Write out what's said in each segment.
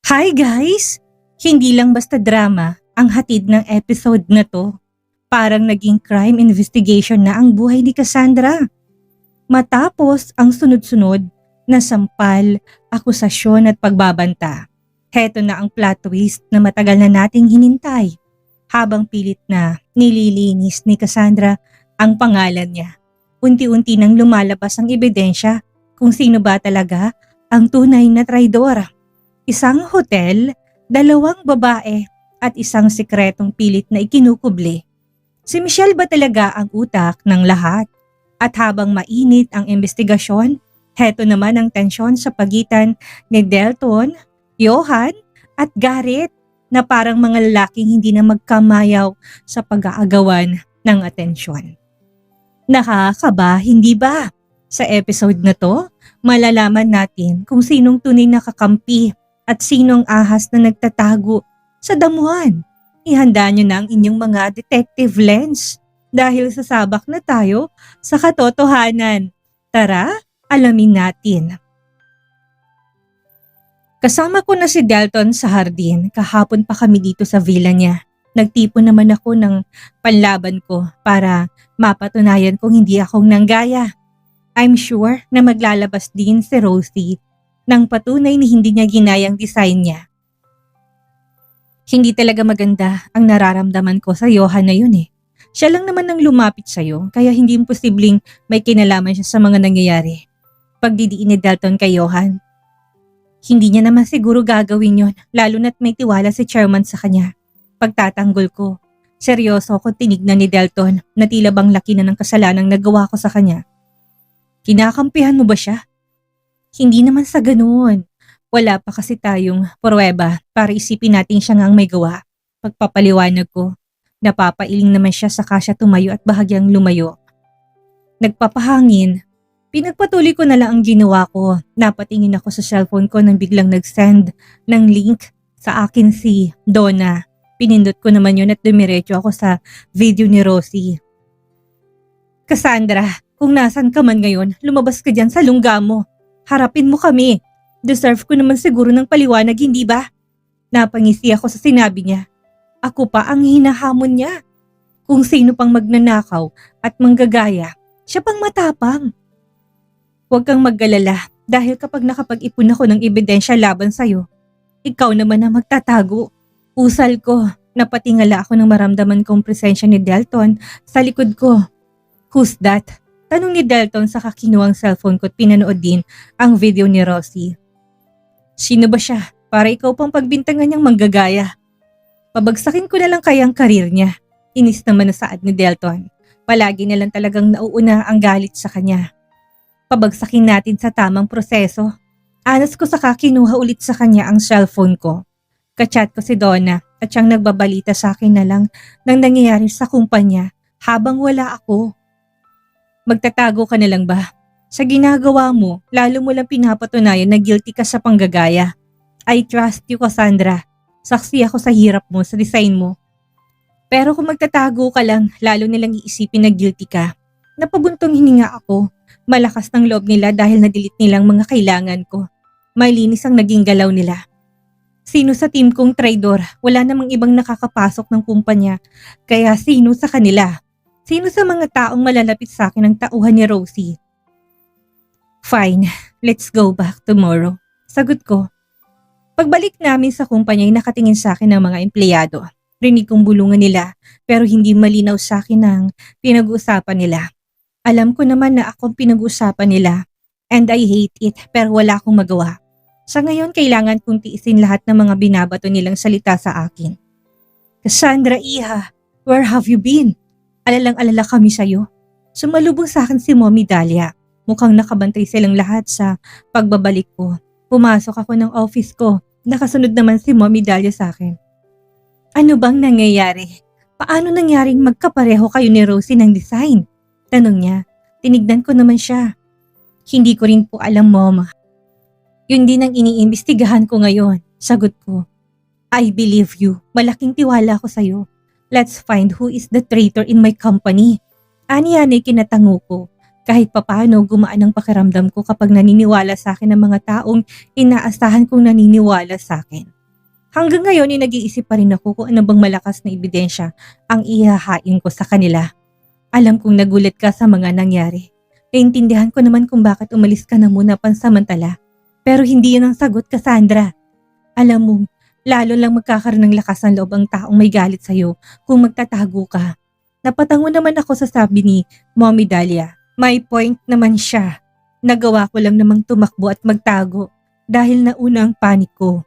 Hi guys! Hindi lang basta drama ang hatid ng episode na to. Parang naging crime investigation na ang buhay ni Cassandra. Matapos ang sunod-sunod na sampal, akusasyon at pagbabanta. Heto na ang plot twist na matagal na nating hinintay. Habang pilit na nililinis ni Cassandra ang pangalan niya. Unti-unti nang lumalabas ang ebidensya kung sino ba talaga ang tunay na traidor. Isang hotel, 2 babae at isang sikretong pilit na ikinukubli. Si Michelle ba talaga ang utak ng lahat? At habang mainit ang investigasyon, heto naman ang tensyon sa pagitan ni Delton, Johan at Garrett na parang mga lalaking hindi na magkamayaw sa pag-aagawan ng atensyon. Nakakaba, hindi ba? Sa episode na to, malalaman natin kung sinong tunay na kakampi at sinong ahas na nagtatago sa damuhan. Ihanda nyo na ang inyong mga detective lens dahil sasabak na tayo sa katotohanan. Tara, alamin natin. Kasama ko na si Delton sa hardin, kahapon pa kami dito sa villa niya. Nagtipon naman ako ng panlaban ko para mapatunayan kong hindi akong nanggaya. I'm sure na maglalabas din si Rosie ng patunay na hindi niya ginayang design niya. Hindi talaga maganda ang nararamdaman ko sa Johan na yun eh. Siya lang naman ang lumapit sa'yo kaya hindi imposibleng may kinalaman siya sa mga nangyayari. Pagdidiin ni Delton kay Johan. Hindi niya naman siguro gagawin yon lalo na't may tiwala si chairman sa kanya. Pagtatanggol ko, seryoso ko tinignan ni Delton na tila bang laki na ng kasalanang nagawa ko sa kanya. Kinakampihan mo ba siya? Hindi naman sa ganoon. Wala pa kasi tayong pruweba para isipin natin siya nga ang may gawa. Pagpapaliwanag ko, napapailing naman siya saka siya tumayo at bahagyang lumayo. Nagpapahangin. Pinagpatuloy ko na lang ang ginawa ko. Napatingin ako sa cellphone ko nang biglang nag-send ng link sa akin si Donna. Pinindot ko naman yun at dumiretso ako sa video ni Rosie. Cassandra, kung nasan ka man ngayon, lumabas ka dyan sa lungga mo. Harapin mo kami. Deserve ko naman siguro ng paliwanag, hindi ba? Napangisi ako sa sinabi niya. Ako pa ang hinahamon niya. Kung sino pang magnanakaw at manggagaya, siya pang matapang. Huwag kang maggalala dahil kapag nakapag-ipon ako ng ebidensya laban sa'yo, ikaw naman ang magtatago. Usal ko, napatingala ako ng maramdaman kong presensya ni Delton sa likod ko. Who's that? Tanong ni Delton sa kinuhang cellphone ko at pinanood din ang video ni Rosie. Sino ba siya? Para ikaw pang pagbintangan niyang manggagaya. Pabagsakin ko na lang kaya ang karir niya. Inis naman na saad ni Delton. Palagi na lang talagang nauuna ang galit sa kanya. Pabagsakin natin sa tamang proseso. Anas ko sa kinuha ulit sa kanya ang cellphone ko. Kachat ko si Donna at siyang nagbabalita sa akin na lang nang nangyayari sa kumpanya habang wala ako. Magtatago ka na lang ba? Sa ginagawa mo, lalo mo lang pinapatunayan na guilty ka sa panggagaya. I trust you, Cassandra. Saksi ako sa hirap mo, sa design mo. Pero kung magtatago ka lang, lalo nilang iisipin na guilty ka. Napabuntong hininga ako. Malakas ng loob nila dahil na-delete nilang mga kailangan ko. Malinis ang naging galaw nila. Sino sa team kong traidor? Wala namang ibang nakakapasok ng kumpanya. Kaya sino sa kanila? Sino sa mga taong malalapit sa akin ang tauhan ni Rosie? Fine, let's go back tomorrow. Sagot ko. Pagbalik namin sa kumpanya ay nakatingin sa akin ng mga empleyado. Rinig kong bulungan nila pero hindi malinaw sa akin ang pinag-uusapan nila. Alam ko naman na akong pinag-uusapan nila and I hate it pero wala akong magawa. Sa ngayon kailangan kong tiisin lahat ng mga binabato nilang salita sa akin. Cassandra, Iha, where have you been? Alalang-alala kami sa'yo. Sumalubong sa akin si Mommy Dahlia. Mukhang nakabantay silang lahat sa pagbabalik ko. Pumasok ako ng office ko. Nakasunod naman si Mommy Dahlia sa akin. Ano bang nangyayari? Paano nangyaring magkapareho kayo ni Rosie ng design? Tanong niya. Tinignan ko naman siya. Hindi ko rin po alam, Mom. Yun din ang iniimbestigahan ko ngayon. Sagot ko. I believe you. Malaking tiwala ko sa'yo. Let's find who is the traitor in my company. Aniyan ay kinatango ko. Kahit papaano gumaan ang pakiramdam ko kapag naniniwala sa akin ng mga taong inaasahan kong naniniwala sa akin. Hanggang ngayon ay nag-iisip pa rin ako kung ano bang malakas na ebidensya ang ihahain ko sa kanila. Alam kong nagulat ka sa mga nangyari. Naintindihan ko naman kung bakit umalis ka na muna pansamantala. Pero hindi yun ang sagot, Cassandra. Alam mo, lalo lang magkakaroon ng lakas ng loob ang taong may galit sa'yo kung magtatago ka. Napatango naman ako sa sabi ni Mommy Dahlia. May point naman siya. Nagawa ko lang namang tumakbo at magtago dahil nauna ang panik ko.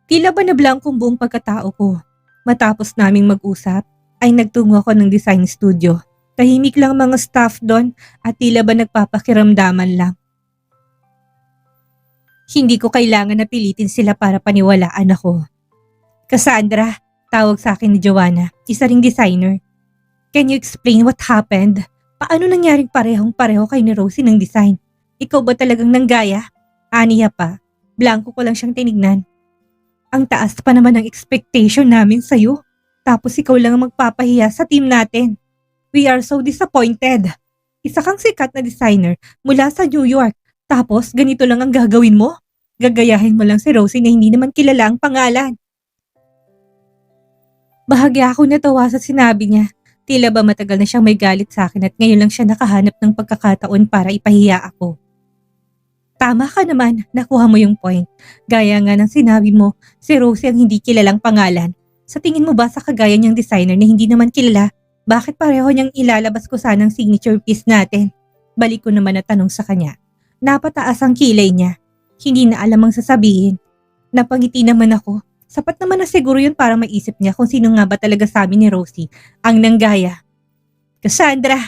Tila ba nablangkong buong pagkatao ko. Matapos naming mag-usap, ay nagtungo ako ng design studio. Tahimik lang mga staff doon at tila ba nagpapakiramdaman lang. Hindi ko kailangan na pilitin sila para paniwalaan ako. Cassandra, tawag sa akin ni Joanna, isa ring designer. Can you explain what happened? Paano nangyaring parehong-pareho kay ni Rosie ng design? Ikaw ba talagang nanggaya? Aniya pa, blanco ko lang siyang tinignan. Ang taas pa naman ng expectation namin sa'yo. Tapos ikaw lang ang magpapahiya sa team natin. We are so disappointed. Isa kang sikat na designer mula sa New York. Tapos ganito lang ang gagawin mo? Gagayahin mo lang si Rosie na hindi naman kilala ang pangalan. Bahagya ako natawa sa sinabi niya. Tila ba matagal na siyang may galit sa akin at ngayon lang siya nakahanap ng pagkakataon para ipahiya ako. Tama ka naman, nakuha mo yung point. Gaya nga ng sinabi mo, si Rosie ang hindi kilalang pangalan. Sa tingin mo ba sa kagaya niyang designer na hindi naman kilala, bakit pareho niyang ilalabas ko sanang signature piece natin? Balik ko naman na tanong sa kanya. Napataas ang kilay niya. Hindi na alam ang sasabihin. Napangiti naman ako. Sapat naman na siguro yun para maisip niya kung sino nga ba talaga sa amin ni Rosie ang nanggaya. Cassandra,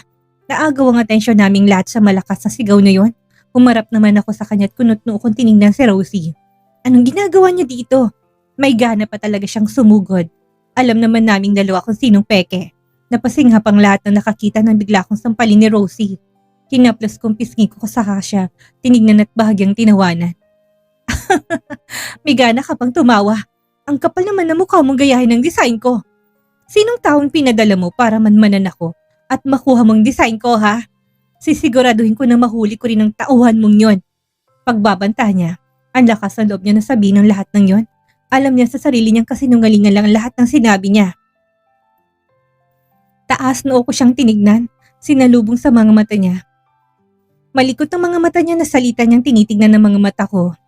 naagaw ang atensyon naming lahat sa malakas na sigaw na yon. Humarap naman ako sa kanya at kunot-noo kong tinignan si Rosie. Anong ginagawa niya dito? May gana pa talaga siyang sumugod. Alam naman naming dalawa kung sinong peke. Napasinghap ang lahat na nakakita nang bigla kong sampalin ni Rosie. Hinaplas kong pisngi ko sa kasya, tinignan at bahagyang tinawanan. May gana ka pang tumawa. Ang kapal naman na mukha mong gayahin ng design ko. Sinong taong pinadala mo para manmanan ako at makuha mong design ko, ha? Sisiguraduhin ko na mahuli ko rin ang tauhan mong yon. Pagbabanta niya, ang lakas ng loob niya na sabihin ng lahat ng yon. Alam niya sa sarili niyang kasinungalingan lang lahat ng sinabi niya. Taas noo ko siyang tinignan, sinalubong sa mga mata niya. Malikot ang mga mata niya na salita niyang tinitignan ng mga mata ko.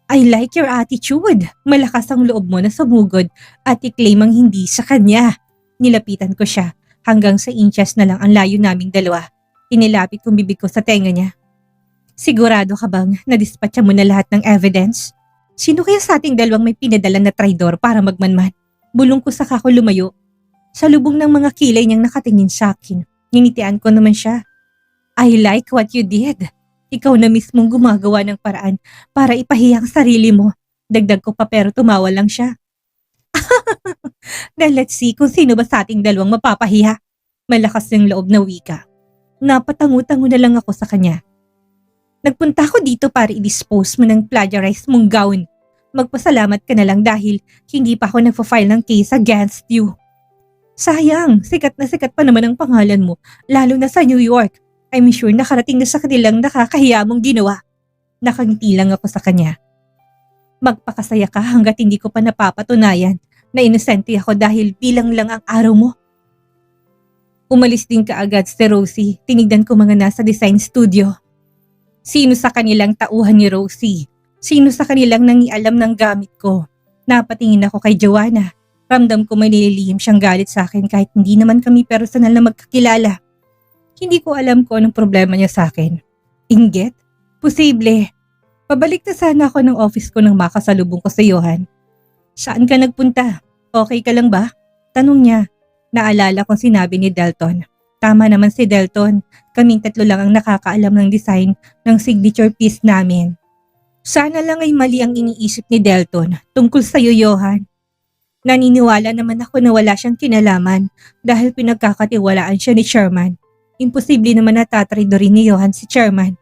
I like your attitude. Malakas ang loob mo na sumugod at i-claim ang hindi sa kanya. Nilapitan ko siya hanggang sa inches na lang ang layo naming dalawa. Inilapit kong bibig ko sa tenga niya. Sigurado ka bang nadispatcha mo na lahat ng evidence? Sino kaya sa ating dalawang may pinadala na traidor para magmanman? Bulong ko saka ko lumayo. Sa lubong ng mga kilay niyang nakatingin sa akin, ninitian ko naman siya. I like what you did. Ikaw na mismong gumagawa ng paraan para ipahiya ang sarili mo. Dagdag ko pa pero tumawa lang siya. Then let's see kung sino ba sa ating dalawang mapapahiya. Malakas ng loob na wika. Napatango-tango na lang ako sa kanya. Nagpunta ako dito para i-dispose mo ng plagiarized mong gown. Magpasalamat ka na lang dahil hindi pa ako nagpa-file ng case against you. Sayang, sikat pa naman ang pangalan mo, lalo na sa New York. I'm sure nakarating na sa kanilang nakakahiya mong ginawa. Nakangiti lang ako sa kanya. Magpakasaya ka hanggat hindi ko pa napapatunayan na inosente ako dahil bilang lang ang araw mo. Umalis din kaagad si Rosie, tinignan ko mga nasa design studio. Sino sa kanilang tauhan ni Rosie? Sino sa kanilang nangialam ng gamit ko? Napatingin ako kay Joanna. Ramdam ko may nililihim siyang galit sa akin kahit hindi naman kami personal na magkakilala. Hindi ko alam kung anong problema niya sa akin. Inggit? Posible. Pabalik na sana ako ng office ko nang makasalubong ko sa Johan. Saan ka nagpunta? Okay ka lang ba? Tanong niya. Naalala kong sinabi ni Delton. Tama naman si Delton. Kaming tatlo lang ang nakakaalam ng design ng signature piece namin. Sana lang ay mali ang iniisip ni Delton tungkol sa iyo, Johan. Naniniwala naman ako na wala siyang kinalaman dahil pinagkakatiwalaan siya ni Chairman. Imposible naman na tatraidorin ni Johan si Chairman.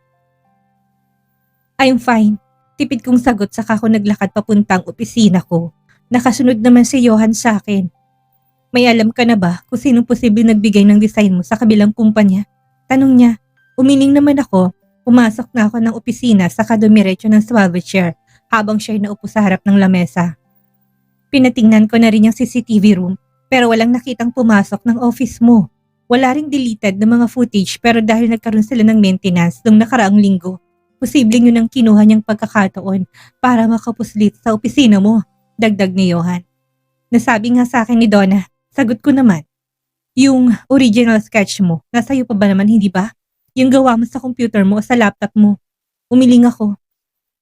I'm fine. Tipid kong sagot saka ako naglakad papuntang opisina ko. Nakasunod naman si Johan sa akin. May alam ka na ba kung sinong posible nagbigay ng design mo sa kabilang kumpanya? Tanong niya. Umiling naman ako. Pumasok na ako ng opisina saka dumiretso ng swivel chair habang siya'y naupo sa harap ng lamesa. Pinatingnan ko na rin yung CCTV room pero walang nakitang pumasok ng office mo. Wala ring deleted na mga footage pero dahil nagkaroon sila ng maintenance nung nakaraang linggo, posibleng yun ang kinuha niyang pagkakataon para makapuslit sa opisina mo, dagdag ni Johan. Nasabi nga sa akin ni Donna, sagot ko naman. Yung original sketch mo, nasa iyo pa ba naman, hindi ba? Yung gawa mo sa computer mo o sa laptop mo. Umiling ako.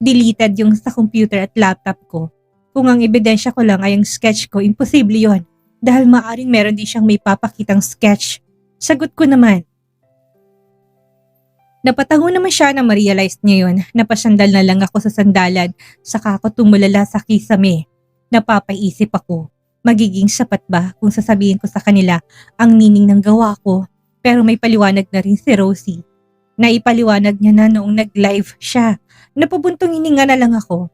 Deleted yung sa computer at laptop ko. Kung ang ebidensya ko lang ay ang sketch ko, imposible yon. Dahil maaring meron din siyang may papakitang sketch. Sagot ko naman. Napatango naman siya na ma-realize niya yun. Napasandal na lang ako sa sandalan. Saka ako tumulala sa kisame. Napapaisip ako. Magiging sapat ba kung sasabihin ko sa kanila ang meaning ng gawa ko? Pero may paliwanag na rin si Rosie. Naipaliwanag niya na noong nag-live siya. Napabuntong hininga na lang ako.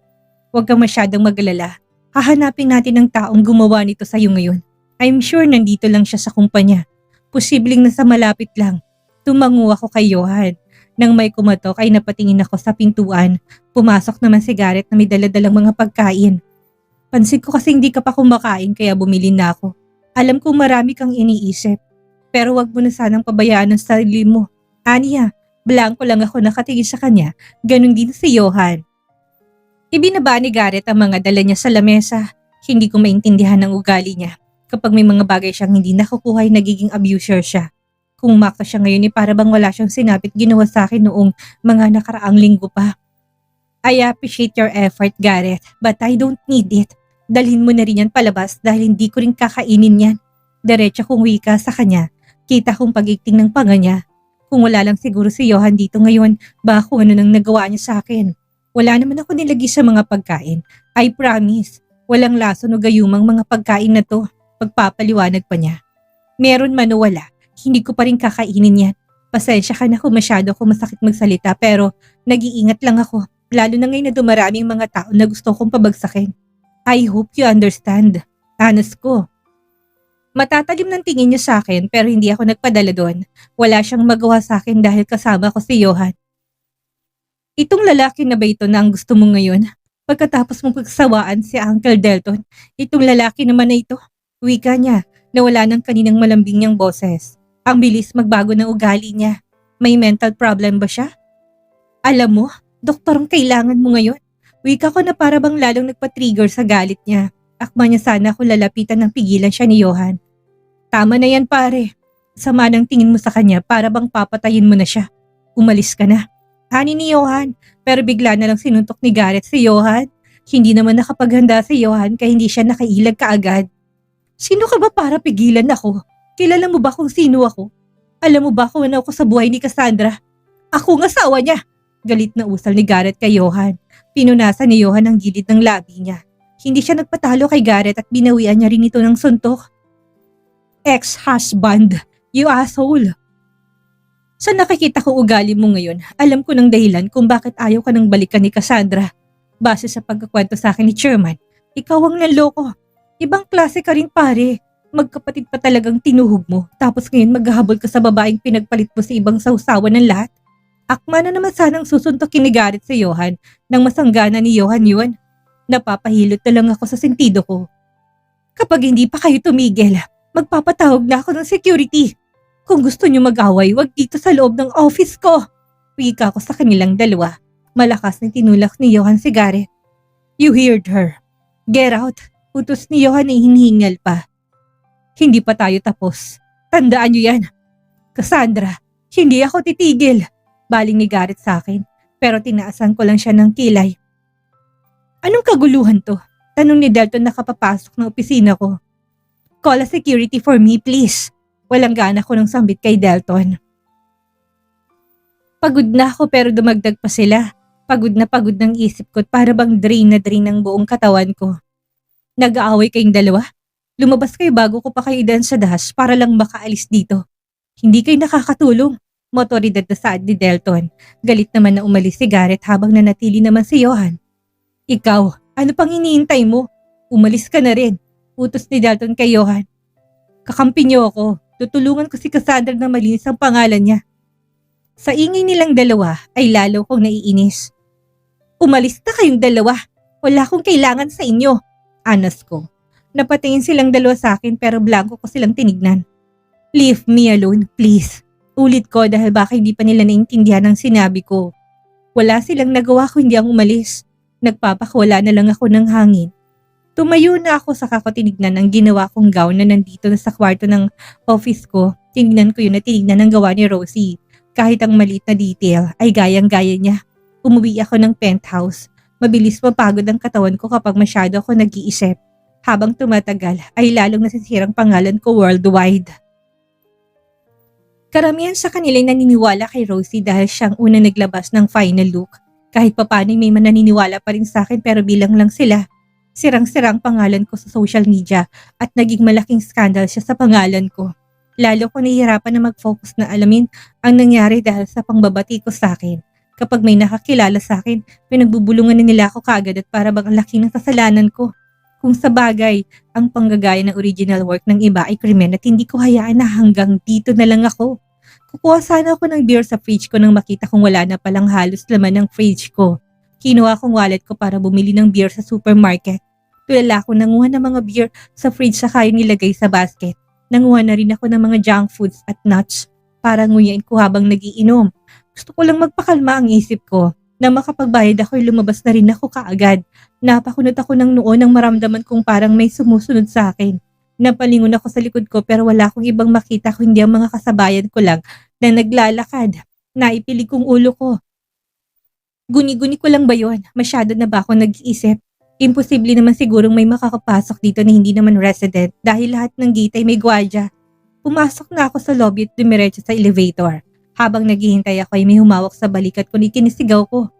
Huwag kang masyadong magalala. Hahanapin natin ang taong gumawa nito sa'yo ngayon. I'm sure nandito lang siya sa kumpanya. Posibleng nasa malapit lang. Tumango ako kay Johan. Nang may kumatok ay napatingin ako sa pintuan. Pumasok naman si Garrett na may daladalang mga pagkain. Pansin ko kasi hindi ka pa kumakain kaya bumili na ako. Alam kong marami kang iniisip. Pero wag mo na sanang pabayaan ang sarili mo. Aniya, blanko lang ako nakatingin sa kanya. Ganon din si Johan. Ibinaba ni Garrett ang mga dala niya sa lamesa. Hindi ko maintindihan ang ugali niya. Kapag may mga bagay siyang hindi nakukuha ay nagiging abuser siya. Kung umakta siya ngayon para bang wala siyang sinapit ginawa sa akin noong mga nakaraang linggo pa. I appreciate your effort, Garrett, but I don't need it. Dalhin mo na rin yan palabas dahil hindi ko rin kakainin yan. Diretso kong wika sa kanya. Kita kong pagigting ng panga niya. Kung wala lang siguro si Johan dito ngayon, baka kung ano nang nagawa niya sa akin. Wala naman ako nilagay sa mga pagkain. I promise, walang lason o gayumang mga pagkain na to. Pagpapaliwanag pa niya. Meron man o wala, hindi ko pa rin kakainin yan. Pasensya ka na kung masyado ako masakit magsalita pero nag-iingat lang ako. Lalo na ngayon na dumaraming mga tao na gusto kong pabagsakin. I hope you understand. Honest ko. Matatalim ng tingin niya sa akin pero hindi ako nagpadala doon. Wala siyang magawa sa akin dahil kasama ko si Johan. Itong lalaki na ba ito na ang gusto mo ngayon? Pagkatapos mong pagsawaan si Uncle Delton, itong lalaki naman na ito. Wika niya na wala ng kaninang malambing niyang boses. Ang bilis magbago ng ugali niya. May mental problem ba siya? Alam mo, doktor ang kailangan mo ngayon. Wika ko na para bang lalong nagpa-trigger sa galit niya. Akma niya sana kung lalapitan ng pigilan siya ni Johan. Tama na yan pare. Sama ng tingin mo sa kanya para bang papatayin mo na siya. Umalis ka na. Hani ni Johan, pero bigla na lang sinuntok ni Garrett si Johan. Hindi naman nakapaghanda si Johan kaya hindi siya nakailag kaagad. Sino ka ba para pigilan ako? Kilala mo ba kung sino ako? Alam mo ba kung ano ako sa buhay ni Cassandra? Ako ang asawa niya! Galit na usal ni Garrett kay Johan. Pinunasan ni Johan ang gilid ng labi niya. Hindi siya nagpatalo kay Garrett at binawian niya rin ito ng suntok. Ex-husband, you asshole! Sa nakikita ko ugali mo ngayon, alam ko ng dahilan kung bakit ayaw ka nang balikan ni Cassandra. Base sa pagkakwento sa akin ni Chairman, ikaw ang nanloko. Ibang klase ka rin pare. Magkapatid pa talagang tinuhog mo. Tapos ngayon maghahabol ka sa babaeng pinagpalit mo sa ibang sausawan ng lahat. Akma na naman sanang susuntokin ni Garrett si Johan nang masanggana ni Johan yun. Napapahilot na lang ako sa sentido ko. Kapag hindi pa kayo tumigil, magpapatawag na ako ng security. Kung gusto niyo mag-away, wag dito sa loob ng office ko. Wika ko sa kanilang dalawa. Malakas na tinulak ni Johan si Garrett. You heard her. Get out. Utos ni Johan ay hinihingal pa. Hindi pa tayo tapos. Tandaan niyo yan. Cassandra, hindi ako titigil. Baling ni Garrett sa akin. Pero tinaasan ko lang siya ng kilay. Anong kaguluhan to? Tanong ni Delton na kapapasok ng opisina ko. Call a security for me please. Walang gana ko ng sambit kay Delton. Pagod na ako pero dumagdag pa sila. Pagod ng isip ko at para bang drain na drain ng buong katawan ko. Nag-aaway kayong dalawa? Lumabas kayo bago ko pa kayo idan sa dahas para lang makaalis dito. Hindi kayo nakakatulong. Motoridad na saad ni Delton. Galit naman na umalis si Garrett habang nanatili naman si Johan. Ikaw, ano pang iniintay mo? Umalis ka na rin. Utos ni Delton kay Johan. Kakampi niyo ako. Tutulungan ko si Cassandra na malinis ang pangalan niya. Sa ingay nilang dalawa ay lalo kong naiinis. Umalis na kayong dalawa. Wala akong kailangan sa inyo. Anas ko. Napatingin silang dalawa sa akin pero blanco ko silang tinignan. Leave me alone, please. Ulit ko dahil baka hindi pa nila naintindihan ang sinabi ko. Wala silang nagawa kundi ang umalis. Nagpapakawala na lang ako ng hangin. Tumayo na ako sa kakotinignan ang ginawa kong gown na nandito na sa kwarto ng office ko. Tinignan ko yun at tinignan ang gawa ni Rosie. Kahit ang maliit na detail ay gayang-gaya niya. Umuwi ako ng penthouse. Mabilis mapagod ang katawan ko kapag masyado ako nag-iisip. Habang tumatagal ay lalong nasisirang pangalan ko worldwide. Karamihan sa kanila ay naniniwala kay Rosie dahil siyang unang naglabas ng final look. Kahit papano'y may mananiniwala pa rin sa akin pero bilang lang sila. Sirang-sirang pangalan ko sa social media at naging malaking skandal siya sa pangalan ko. Lalo ko nahihirapan na mag-focus na alamin ang nangyari dahil sa pangbabati ko sa akin. Kapag may nakakilala sa akin, pinagbubulungan na nila ako kaagad at para bang ang laki ng kasalanan ko. Kung sa bagay, ang panggagaya ng original work ng iba ay krimen at hindi ko hayaan na hanggang dito na lang ako. Kukuha sana ako ng beer sa fridge ko nang makita kong wala na palang halos laman ng fridge ko. Kinuha kong wallet ko para bumili ng beer sa supermarket. Tulala ako nanguha ng mga beer sa fridge saka yung nilagay sa basket. Nanguha na rin ako ng mga junk foods at nuts para nguyain ko habang nagiinom. Gusto ko lang magpakalma ang isip ko. Na makapagbayad ako'y lumabas na rin ako kaagad. Napakunot ako ng noo nang maramdaman kong parang may sumusunod sa akin. Napalingon ako sa likod ko pero wala akong ibang makita kundi ang mga kasabayan ko lang na naglalakad. Naipilig kong ulo ko. Guni-guni ko lang ba yun? Masyado na ba ako nag-iisip? Imposible naman sigurong may makakapasok dito na hindi naman resident dahil lahat ng gate ay may gwardiya. Pumasok na ako sa lobby at dumiretso sa elevator. Habang naghihintay ako ay may humawak sa balikat ko ni kinisigaw ko.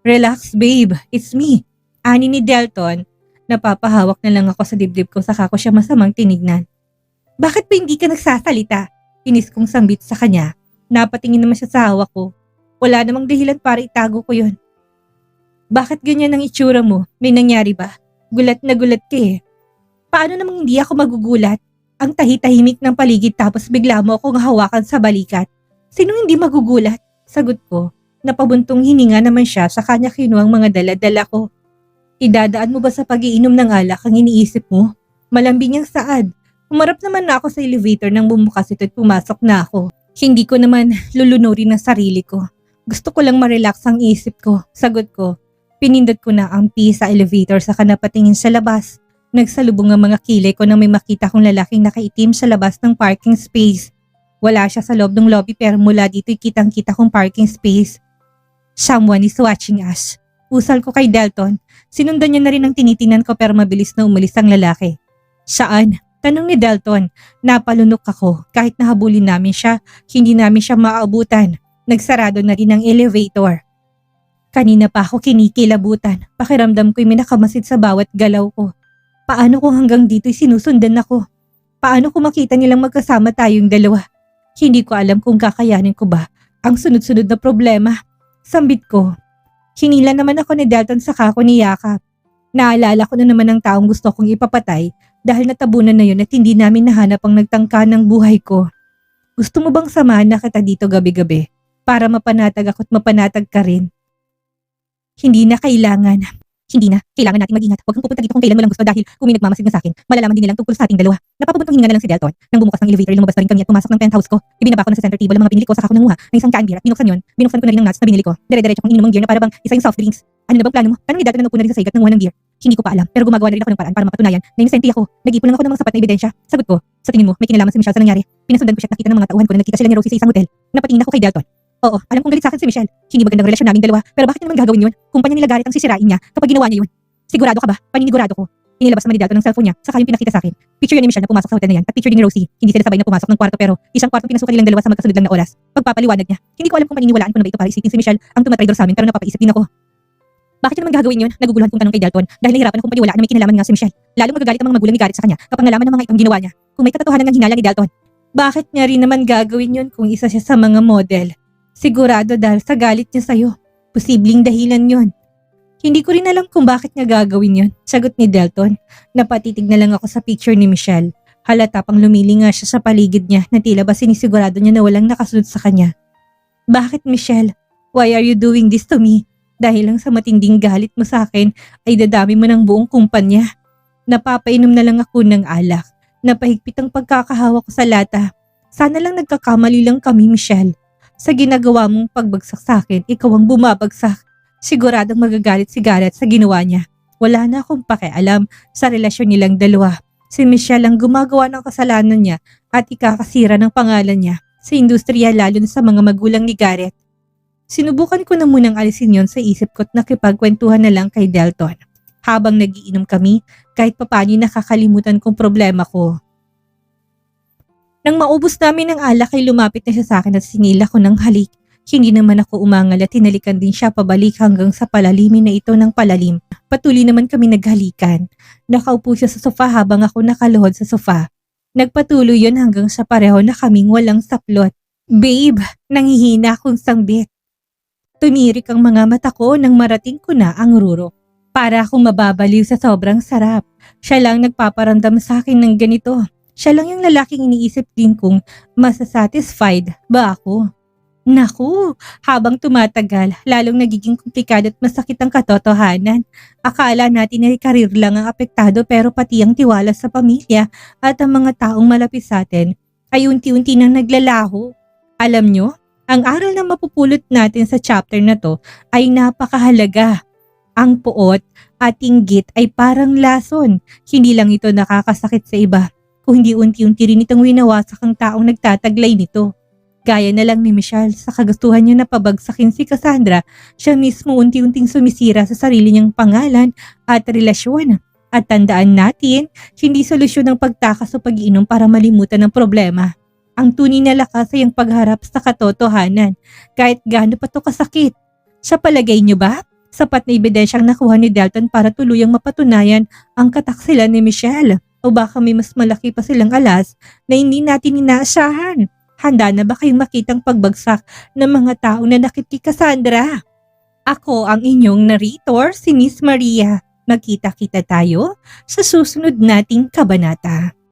Relax babe, it's me. Ani ni Delton. Napapahawak na lang ako sa dibdib ko saka ko siya masamang tinignan. Bakit ba hindi ka nagsasalita? Pinis kong sambit sa kanya. Napatingin naman siya sa hawak ko. Wala namang dahilan para itago ko yun. Bakit ganyan ang itsura mo? May nangyari ba? Gulat na gulat ka eh. Paano namang hindi ako magugulat? Ang tahi-tahimik ng paligid tapos bigla mo akong hawakan sa balikat. Sino hindi magugulat? Sagot ko. Napabuntong hininga naman siya sa kanya kinuha ang mga dala-dala ko. Idadaan mo ba sa pag-iinom ng alak ang iniisip mo? Malambing ang saad. Umarap naman na ako sa elevator nang bumukas ito at pumasok na ako. Hindi ko naman lulunurin ang sarili ko. Gusto ko lang ma-relax ang isip ko. Sagot ko. Pinindot ko na ang P sa elevator saka napatingin sa labas. Nagsalubong ang mga kilay ko nang may makita kong lalaking nakaitim sa labas ng parking space. Wala siya sa loob ng lobby pero mula dito'y kitang-kita kong parking space. Someone is watching us. Usal ko kay Delton. Sinundan niya na rin ang tinitingnan ko pero mabilis na umalis ang lalaki. Saan? Tanong ni Delton. Napalunok ako. Kahit nahabulin namin siya, hindi namin siya maaabutan. Nagsarado na rin ang elevator. Kanina pa ako kinikilabutan. Pakiramdam ko'y may nakamasid sa bawat galaw ko. Paano kung hanggang dito'y sinusundan ako? Paano kung makita nilang magkasama tayong dalawa? Hindi ko alam kung kakayanin ko ba ang sunod-sunod na problema. Sambit ko. Hinila naman ako ni Delton saka ako niyakap. Naalala ko na naman ang taong gusto kong ipapatay dahil natabunan na yun at hindi namin nahanap ang nagtangka ng buhay ko. Gusto mo bang samahan na kita dito gabi-gabi para mapanatag ako't mapanatag ka rin? Hindi na kailangan. Hindi na. Kailangan natin mag-ingat. Huwag kang pupunta dito kung kailan mo lang gusto dahil kung may nagmamasid na sa akin, malalaman din nilang tungkol sa ating dalawa. Napapabuntong hinga na lang si Delton. Nang bumukas ng elevator, lumabas na rin kami at pumasok ng penthouse ko. Ibinaba ko na sa center table ang mga binili ko saka ako nanguha ng isang canned beer at binuksan yun. Binuksan ko na rin ang nuts na binili ko. Dire-diretso kong ininom ang beer na para bang isa yung soft drinks. Ano na bang plano mo? Tanong ni Delton na naupo na rin sa saigat nanguha ng beer. Hindi ko pa alam pero gumagawa na rin ako ng paraan para mapatunayan na inosente ako. Nag-ipon lang ako ng mga sapat na ebidensya. Sagot ko, sa tingin mo may kinalaman si Michelle sa nangyari? Pinasundan ko siya at nakita ng mga tauhan ko na nagkita sila ni Rosie sa isang hotel. Napatingin ako kay Delton. Oo, alam kong galit sa akin si Michelle. Hindi magandang relasyon naming dalawa pero bakit naman gagawin yun? Kumpanya nila Garrett ang sisirain niya kapag ginawa niya yun. Sigurado ka ba? Paninigurado ko. Inilabas naman ni Delton ng cellphone niya saka yung pinakita sa akin. Picture yun ni Michelle na pumasok sa hotel na yan at picture din ni Rosie. Hindi sila sabay na pumasok ng kwarto pero isang kwarto pinasukan nilang dalawa sa magkasunod lang na oras. Pagpapaliwanag niya. Hindi ko alam kung paniniwalaan ko na ba ito para isipin si Michelle ang tumatraidor sa amin pero napapaisip din ako. Bakit naman gagawin yun? Naguguluhan kong tanong kay Delton dahil nahirapan akong paniwalaan na may kinalaman nga si Michelle. Lalo magagalit ang mga magulang ni Garrett sa kanya kapag nalaman ng mga itong ginawa niya. Kung may katotohanan ng hinala ni Delton. Bakit niya rin naman gagawin yun kung isa siya sa mga model? Sigurado dahil sa galit niya sa'yo. Posibleng dahilan yun. Hindi ko rin alam kung bakit niya gagawin yun. Sagot ni Delton. Napatitig na lang ako sa picture ni Michelle. Halata pang lumili nga siya sa paligid niya na tila ba sinisigurado niya na walang nakasunod sa kanya. Bakit Michelle? Why are you doing this to me? Dahil lang sa matinding galit mo sa akin ay dadami mo ng buong kumpanya. Napapainom na lang ako ng alak. Napahigpit ang pagkakahawa ko sa lata. Sana lang nagkakamali lang kami, Michelle. Sa ginagawa mong pagbagsak sa akin, ikaw ang bumabagsak. Siguradong magagalit si Garrett sa ginawa niya. Wala na akong pakialam sa relasyon nilang dalawa. Si Michelle ang gumagawa ng kasalanan niya at ikakasira ng pangalan niya sa industriya lalo na sa mga magulang ni Garrett. Sinubukan ko na munang alisin yon sa isip ko at nakipagkwentuhan na lang kay Delton. Habang nagiinom kami, kahit papaano nakakalimutan kong problema ko. Nang maubos namin ang alak ay lumapit na siya sa akin at sinila ko ng halik. Hindi naman ako umangal at hinalikan din siya pabalik hanggang sa palalimin na ito ng palalim. Patuloy naman kami naghalikan. Nakaupo siya sa sofa habang ako nakaluhod sa sofa. Nagpatuloy yon hanggang sa pareho na kaming walang saplot. Babe, nangihina akong sangbit. Tumirik ang mga mata ko nang marating ko na ang Ruro. Para akong mababaliw sa sobrang sarap. Siya lang nagpaparamdam sa akin ng ganito. Siya lang yung lalaking iniisip din kung masasatisfied ba ako. Naku, habang tumatagal, lalong nagiging komplikado at masakit ang katotohanan. Akala natin ay karir lang ang apektado pero pati ang tiwala sa pamilya at ang mga taong malapit sa atin ay unti-unti nang naglalaho. Alam nyo, ang aral na mapupulot natin sa chapter na to ay napakahalaga. Ang puot at inggit ay parang lason. Hindi lang ito nakakasakit sa iba, kung hindi unti-unti rin itong winawasak ang taong nagtataglay nito. Gaya na lang ni Michelle, sa kagustuhan niya na pabagsakin si Cassandra, siya mismo unti-unting sumisira sa sarili niyang pangalan at relasyon. At tandaan natin, hindi solusyon ang pagtakas o pag-iinom para malimutan ang problema. Ang tunay na lakas ay ang pagharap sa katotohanan, kahit gaano pa to kasakit. Sa palagay niyo ba, sapat na ebidensyang nakuha ni Delton para tuluyang mapatunayan ang kataksilan ni Michelle? O baka may mas malaki pa silang alas na hindi natin inaasahan? Handa na ba kayong makitang pagbagsak ng mga tao na nakit kay Cassandra? Ako ang inyong narrator, si Miss Maria. Magkita-kita tayo sa susunod nating kabanata.